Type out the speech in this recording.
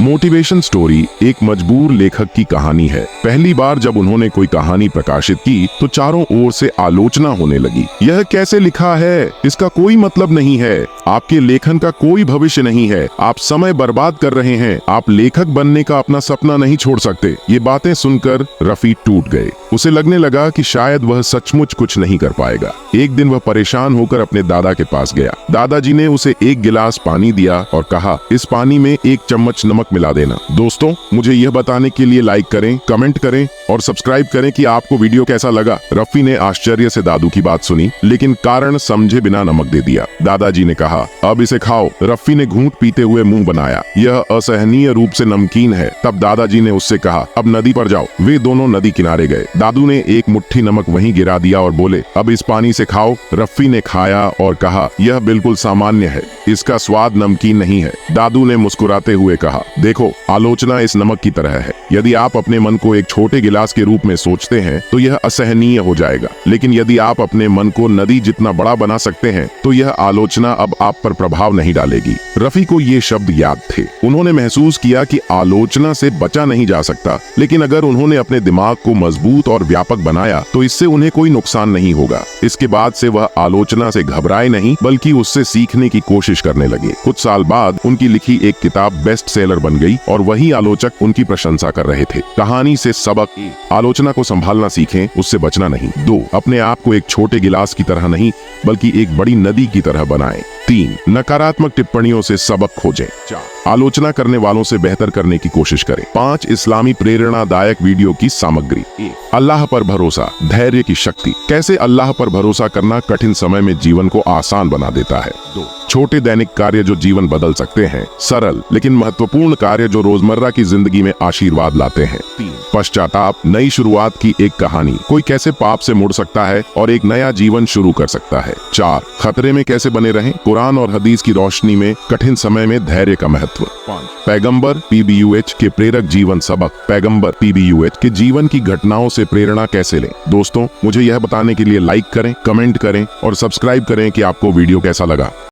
Motivation story एक मजबूर लेखक की कहानी है। पहली बार जब उन्होंने कोई कहानी प्रकाशित की तो चारों ओर से आलोचना होने लगी। यह कैसे लिखा है, इसका कोई मतलब नहीं है, आपके लेखन का कोई भविष्य नहीं है, आप समय बर्बाद कर रहे हैं, आप लेखक बनने का अपना सपना नहीं छोड़ सकते। ये बातें सुनकर रफी टूट गए। उसे लगने लगा कि शायद वह सचमुच कुछ नहीं कर पाएगा। एक दिन वह परेशान होकर अपने दादा के पास गया। दादाजी ने उसे एक गिलास पानी दिया और कहा, इस पानी में एक चम्मच नमक मिला देना। दोस्तों, मुझे यह बताने के लिए लाइक करें, कमेंट करें और सब्सक्राइब करें कि आपको वीडियो कैसा लगा। रफी ने आश्चर्य से दादू की बात सुनी, लेकिन कारण समझे बिना नमक दे दिया। दादाजी ने कहा, अब इसे खाओ। रफी ने घूंट पीते हुए मुंह बनाया। यह असहनीय रूप से नमकीन है। तब दादाजी ने उससे कहा, अब नदी पर जाओ। वे दोनों नदी किनारे गए। दादू ने एक मुट्ठी नमक वहीं गिरा दिया और बोले, अब इस पानी से खाओ। रफी ने खाया और कहा, यह बिल्कुल सामान्य है, इसका स्वाद नमकीन नहीं है। दादू ने मुस्कुराते हुए कहा, देखो, आलोचना इस नमक की तरह है। यदि आप अपने मन को एक छोटे गिलास के रूप में सोचते हैं तो यह असहनीय हो जाएगा, लेकिन यदि आप अपने मन को नदी जितना बड़ा बना सकते हैं तो यह आलोचना अब आप पर प्रभाव नहीं डालेगी। रफी को ये शब्द याद थे। उन्होंने महसूस किया कि आलोचना से बचा नहीं जा सकता, लेकिन अगर उन्होंने अपने दिमाग को मजबूत और व्यापक बनाया तो इससे उन्हें कोई नुकसान नहीं होगा। इसके बाद से वह आलोचना से घबराए नहीं, बल्कि उससे सीखने की कोशिश करने लगे। कुछ साल बाद उनकी लिखी एक किताब बेस्ट सेलर बन गई और वही आलोचक उनकी प्रशंसा कर रहे थे। कहानी से सबक: आलोचना को संभालना सीखें, उससे बचना नहीं। 2. अपने आप को एक छोटे गिलास की तरह नहीं, बल्कि एक बड़ी नदी की तरह बनाएं। 3. नकारात्मक टिप्पणियों से सबक खोजें। 4. आलोचना करने वालों से बेहतर करने की कोशिश करें। 5. इस्लामी प्रेरणादायक वीडियो की सामग्री। 1. अल्लाह पर भरोसा, धैर्य की शक्ति। कैसे अल्लाह पर भरोसा करना कठिन समय में जीवन को आसान बना देता है। 2. छोटे दैनिक कार्य जो जीवन बदल सकते हैं। सरल लेकिन महत्वपूर्ण कार्य जो रोजमर्रा की जिंदगी में आशीर्वाद लाते हैं। 3. पश्चाताप, नई शुरुआत की एक कहानी। कोई कैसे पाप से मुड़ सकता है और एक नया जीवन शुरू कर सकता है। 4. खतरे में कैसे बने रहें, कुरान और हदीस की रोशनी में कठिन समय में धैर्य का महत्व। 5. पैगंबर PBUH के प्रेरक जीवन सबक। पैगंबर PBUH के जीवन की घटनाओं से प्रेरणा कैसे लें। दोस्तों, मुझे यह बताने के लिए लाइक करें, कमेंट करें और सब्सक्राइब करें कि आपको वीडियो कैसा लगा।